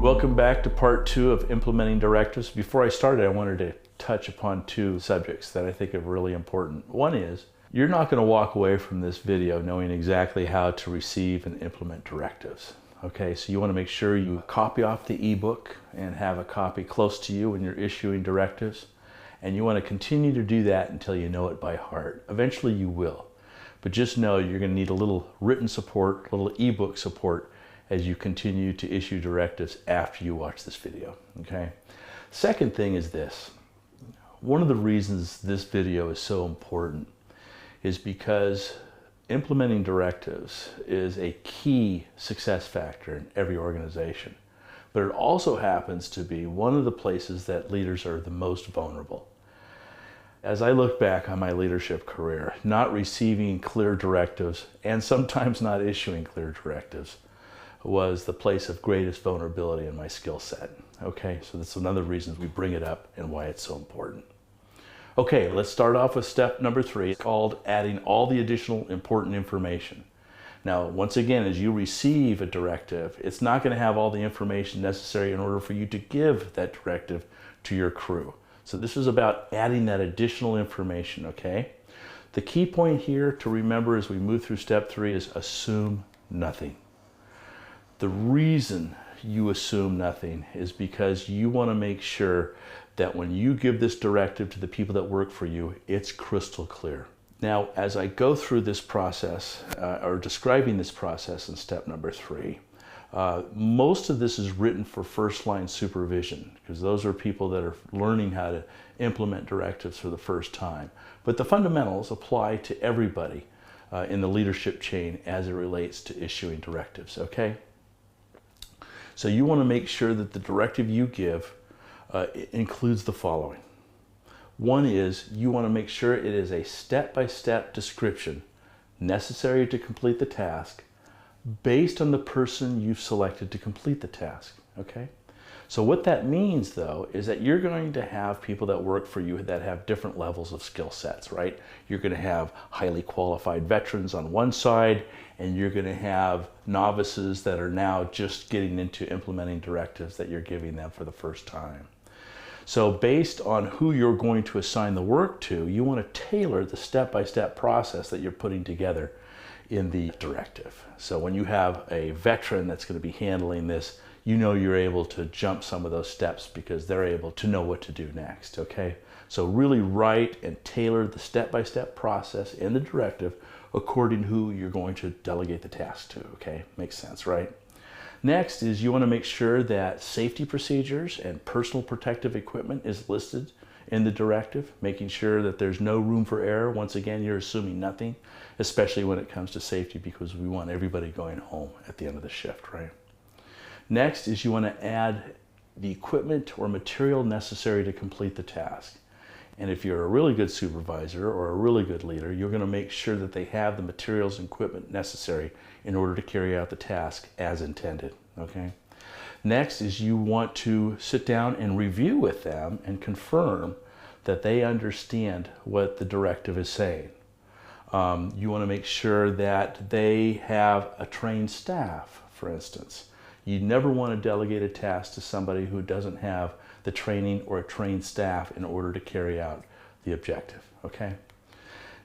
Welcome back to part 2 of implementing directives. Before I started, I wanted to touch upon 2 subjects that I think are really important. One is, you're not going to walk away from this video knowing exactly how to receive and implement directives. Okay, so you want to make sure you copy off the ebook and have a copy close to you when you're issuing directives. And you want to continue to do that until you know it by heart. Eventually you will. But just know you're going to need a little written support, a little ebook support as you continue to issue directives after you watch this video, okay? Second thing is this. One of the reasons this video is so important is because implementing directives is a key success factor in every organization. But it also happens to be one of the places that leaders are the most vulnerable. As I look back on my leadership career, not receiving clear directives and sometimes not issuing clear directives was the place of greatest vulnerability in my skill set. Okay, so that's another reason we bring it up and why it's so important. Okay, let's start off with step number 3, called adding all the additional important information. Now, once again, as you receive a directive, it's not going to have all the information necessary in order for you to give that directive to your crew. So this is about adding that additional information, okay? The key point here to remember as we move through step 3 is assume nothing. The reason you assume nothing is because you want to make sure that when you give this directive to the people that work for you, it's crystal clear. Now, as I go through this process, or describing this process in step number 3, most of this is written for first-line supervision, because those are people that are learning how to implement directives for the first time. But the fundamentals apply to everybody in the leadership chain as it relates to issuing directives, okay? So you want to make sure that the directive you give includes the following. One is you want to make sure it is a step-by-step description necessary to complete the task based on the person you've selected to complete the task, okay? So what that means, though, is that you're going to have people that work for you that have different levels of skill sets, right? You're going to have highly qualified veterans on one side, and you're going to have novices that are now just getting into implementing directives that you're giving them for the first time. So based on who you're going to assign the work to, you want to tailor the step-by-step process that you're putting together in the directive. So when you have a veteran that's going to be handling this, you know you're able to jump some of those steps because they're able to know what to do next, okay? So really write and tailor the step-by-step process in the directive according to who you're going to delegate the task to, okay? Makes sense, right? Next is you want to make sure that safety procedures and personal protective equipment is listed in the directive, making sure that there's no room for error. Once again, you're assuming nothing, especially when it comes to safety, because we want everybody going home at the end of the shift, right? Next is you want to add the equipment or material necessary to complete the task. And if you're a really good supervisor or a really good leader, you're going to make sure that they have the materials and equipment necessary in order to carry out the task as intended, okay? Next is you want to sit down and review with them and confirm that they understand what the directive is saying. You want to make sure that they have a trained staff, for instance. You never want to delegate a task to somebody who doesn't have the training or a trained staff in order to carry out the objective, okay?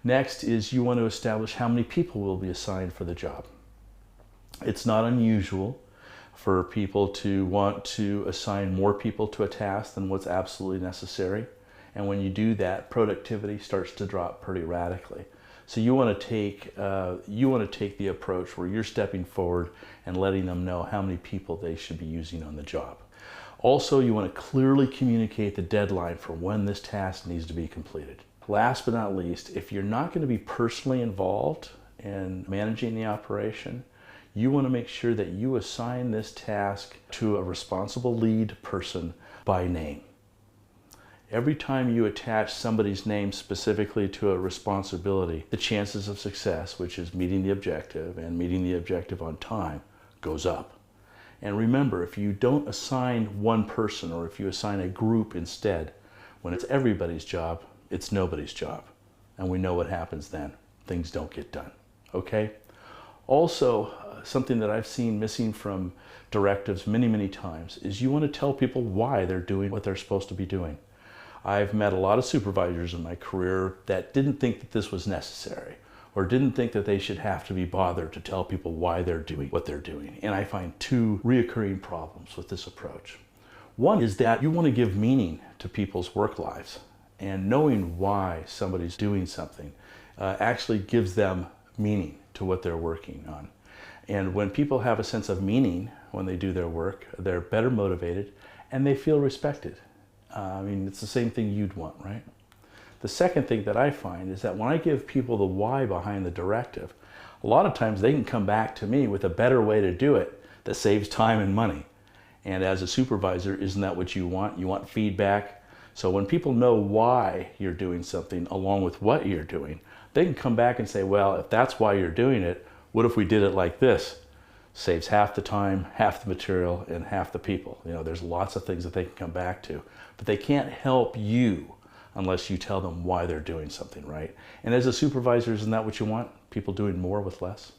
Next is you want to establish how many people will be assigned for the job. It's not unusual for people to want to assign more people to a task than what's absolutely necessary. And when you do that, productivity starts to drop pretty radically. So you want to take the approach where you're stepping forward and letting them know how many people they should be using on the job. Also, you want to clearly communicate the deadline for when this task needs to be completed. Last but not least, if you're not going to be personally involved in managing the operation, you want to make sure that you assign this task to a responsible lead person by name. Every time you attach somebody's name specifically to a responsibility, the chances of success, which is meeting the objective and meeting the objective on time, goes up. And remember, if you don't assign one person or if you assign a group instead, when it's everybody's job, it's nobody's job. And we know what happens then. Things don't get done, okay? Also, something that I've seen missing from directives many, many times is you want to tell people why they're doing what they're supposed to be doing. I've met a lot of supervisors in my career that didn't think that this was necessary, or didn't think that they should have to be bothered to tell people why they're doing what they're doing. And I find two reoccurring problems with this approach. One is that you want to give meaning to people's work lives, and knowing why somebody's doing something actually gives them meaning to what they're working on. And when people have a sense of meaning when they do their work, they're better motivated and they feel respected. I mean, it's the same thing you'd want, right? The second thing that I find is that when I give people the why behind the directive, a lot of times they can come back to me with a better way to do it that saves time and money. And as a supervisor, isn't that what you want? You want feedback. So when people know why you're doing something along with what you're doing, they can come back and say, well, if that's why you're doing it, what if we did it like this? Saves half the time, half the material, and half the people. You know, there's lots of things that they can come back to, but they can't help you unless you tell them why they're doing something, right? And as a supervisor, isn't that what you want? People doing more with less?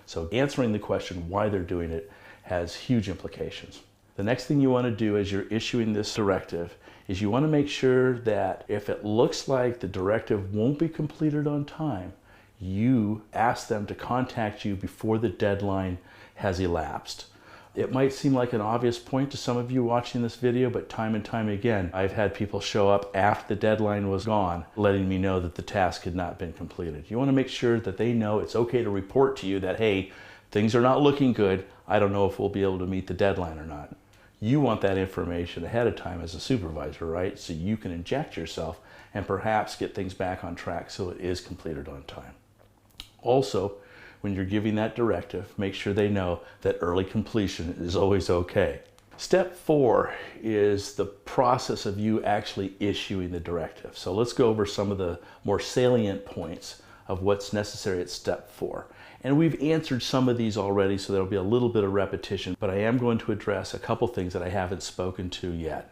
So answering the question why they're doing it has huge implications. The next thing you want to do as you're issuing this directive is you want to make sure that if it looks like the directive won't be completed on time, you ask them to contact you before the deadline has elapsed. It might seem like an obvious point to some of you watching this video, but time and time again, I've had people show up after the deadline was gone, letting me know that the task had not been completed. You want to make sure that they know it's okay to report to you that, hey, things are not looking good. I don't know if we'll be able to meet the deadline or not. You want that information ahead of time as a supervisor, right? So you can inject yourself and perhaps get things back on track so it is completed on time. Also, when you're giving that directive, make sure they know that early completion is always okay. Step 4 is the process of you actually issuing the directive. So let's go over some of the more salient points of what's necessary at step 4. And we've answered some of these already, so there'll be a little bit of repetition, but I am going to address a couple things that I haven't spoken to yet.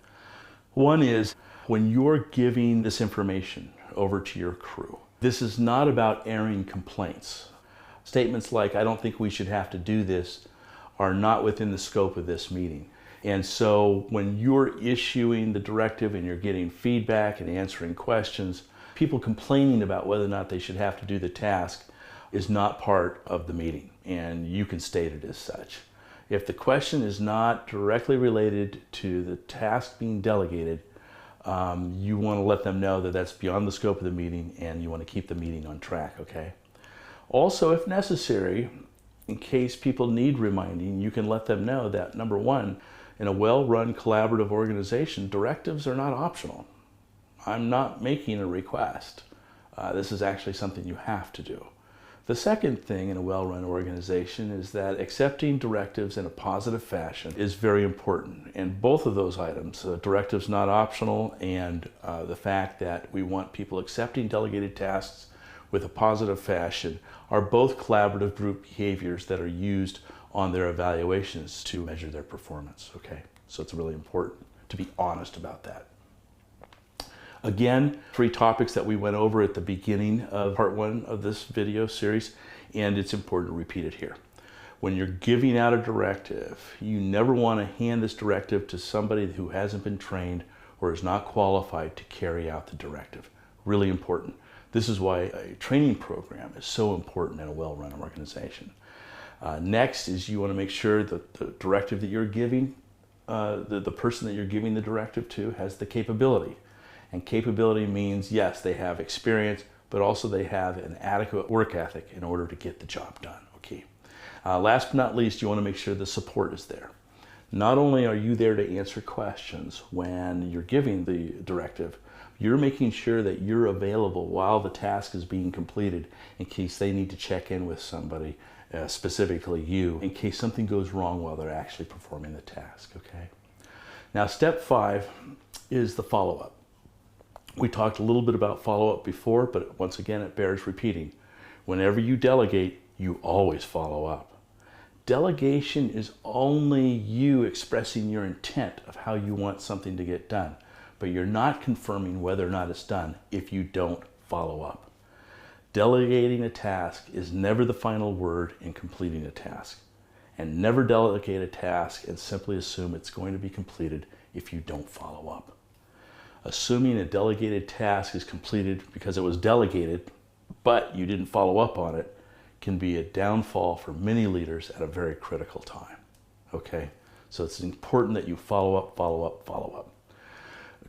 One is when you're giving this information over to your crew, this is not about airing complaints. Statements like, I don't think we should have to do this, are not within the scope of this meeting. And so when you're issuing the directive and you're getting feedback and answering questions, people complaining about whether or not they should have to do the task is not part of the meeting, and you can state it as such. If the question is not directly related to the task being delegated, you want to let them know that that's beyond the scope of the meeting and you want to keep the meeting on track, okay? Also, if necessary, in case people need reminding, you can let them know that, number one, in a well-run collaborative organization, directives are not optional. I'm not making a request. This is actually something you have to do. The second thing in a well-run organization is that accepting directives in a positive fashion is very important. And both of those items, directives not optional and the fact that we want people accepting delegated tasks with a positive fashion, are both collaborative group behaviors that are used on their evaluations to measure their performance, okay? So it's really important to be honest about that. Again, 3 topics that we went over at the beginning of part 1 of this video series, and it's important to repeat it here. When you're giving out a directive, you never want to hand this directive to somebody who hasn't been trained or is not qualified to carry out the directive. Really important. This is why a training program is so important in a well-run organization. Next is you want to make sure that the directive that you're giving, the person that you're giving the directive to has the capability. And capability means, yes, they have experience, but also they have an adequate work ethic in order to get the job done, okay? Last but not least, you want to make sure the support is there. Not only are you there to answer questions when you're giving the directive, you're making sure that you're available while the task is being completed in case they need to check in with somebody, specifically you, in case something goes wrong while they're actually performing the task, okay? Now, step 5 is the follow-up. We talked a little bit about follow-up before, but once again, it bears repeating. Whenever you delegate, you always follow up. Delegation is only you expressing your intent of how you want something to get done, but you're not confirming whether or not it's done if you don't follow up. Delegating a task is never the final word in completing a task. And never delegate a task and simply assume it's going to be completed if you don't follow up. Assuming a delegated task is completed because it was delegated, but you didn't follow up on it, can be a downfall for many leaders at a very critical time. Okay? So it's important that you follow up, follow up, follow up.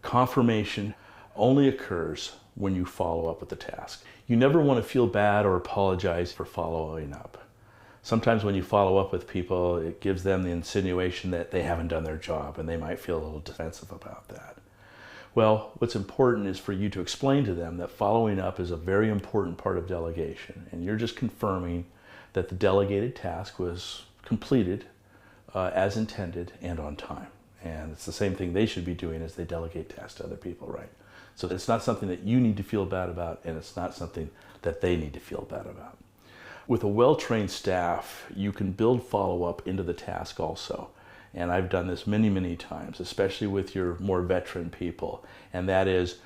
Confirmation only occurs when you follow up with the task. You never want to feel bad or apologize for following up. Sometimes when you follow up with people, it gives them the insinuation that they haven't done their job, and they might feel a little defensive about that. Well, what's important is for you to explain to them that following up is a very important part of delegation, and you're just confirming that the delegated task was completed as intended and on time. And it's the same thing they should be doing as they delegate tasks to other people, right? So it's not something that you need to feel bad about, and it's not something that they need to feel bad about. With a well-trained staff, you can build follow-up into the task also. And I've done this many, many times, especially with your more veteran people. And that is,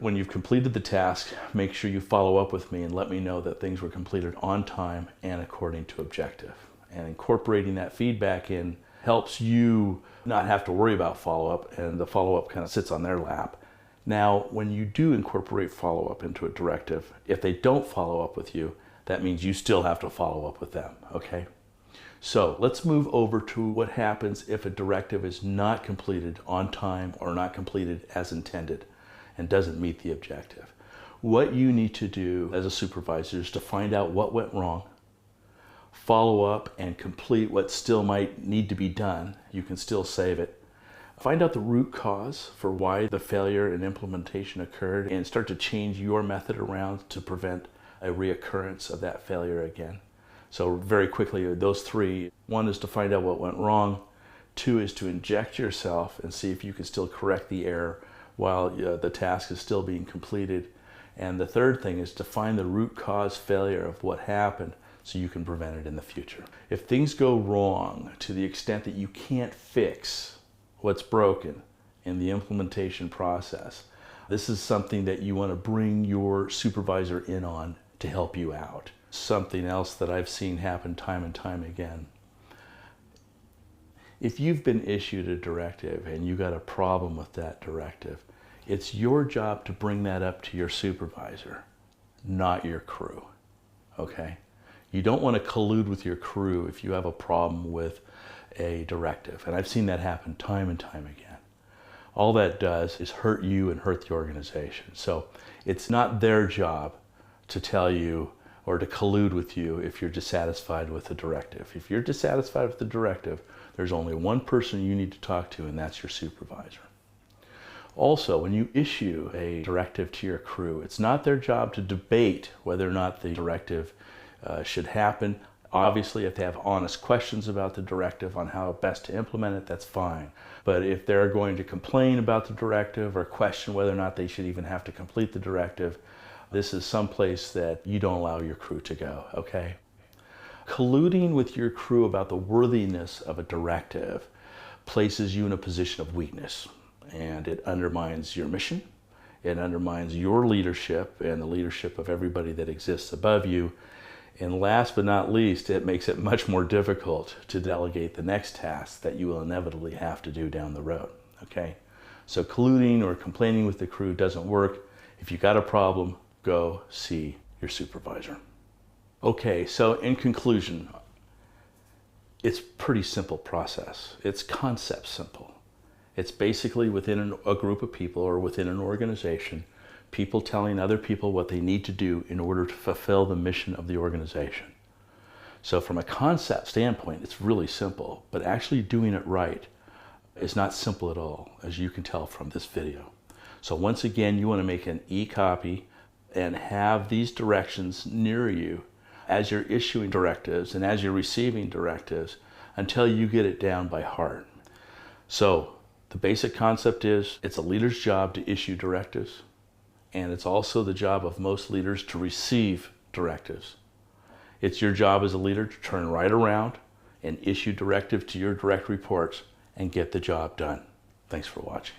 when you've completed the task, make sure you follow up with me and let me know that things were completed on time and according to objective. And incorporating that feedback in helps you not have to worry about follow-up, and the follow-up kind of sits on their lap. Now, when you do incorporate follow-up into a directive, if they don't follow up with you, that means you still have to follow up with them, okay? So let's move over to what happens if a directive is not completed on time or not completed as intended and doesn't meet the objective. What you need to do as a supervisor is to find out what went wrong, follow up and complete what still might need to be done. You can still save it. Find out the root cause for why the failure in implementation occurred and start to change your method around to prevent a reoccurrence of that failure again. So very quickly, those three. One is to find out what went wrong. Two is to inject yourself and see if you can still correct the error while the task is still being completed. And the third thing is to find the root cause failure of what happened so you can prevent it in the future. If things go wrong to the extent that you can't fix what's broken in the implementation process, this is something that you want to bring your supervisor in on to help you out. Something else that I've seen happen time and time again. If you've been issued a directive and you got a problem with that directive, it's your job to bring that up to your supervisor, not your crew, okay? You don't want to collude with your crew if you have a problem with a directive, and I've seen that happen time and time again. All that does is hurt you and hurt the organization. So it's not their job to tell you or to collude with you if you're dissatisfied with the directive. If you're dissatisfied with the directive, there's only one person you need to talk to, and that's your supervisor. Also, when you issue a directive to your crew, it's not their job to debate whether or not the directive should happen. Obviously, if they have honest questions about the directive on how best to implement it, that's fine. But if they're going to complain about the directive or question whether or not they should even have to complete the directive, this is someplace that you don't allow your crew to go, okay? Colluding with your crew about the worthiness of a directive places you in a position of weakness, and it undermines your mission, it undermines your leadership and the leadership of everybody that exists above you, and last but not least, it makes it much more difficult to delegate the next task that you will inevitably have to do down the road, okay? So colluding or complaining with the crew doesn't work. If you got a problem, go see your supervisor. Okay, so in conclusion, it's a pretty simple process. It's concept simple. It's basically within a group of people or within an organization, people telling other people what they need to do in order to fulfill the mission of the organization. So from a concept standpoint, it's really simple, but actually doing it right is not simple at all, as you can tell from this video. So once again, you want to make an e-copy and have these directions near you as you're issuing directives and as you're receiving directives until you get it down by heart. So the basic concept is it's a leader's job to issue directives, and it's also the job of most leaders to receive directives. It's your job as a leader to turn right around and issue directive to your direct reports and get the job done. Thanks for watching.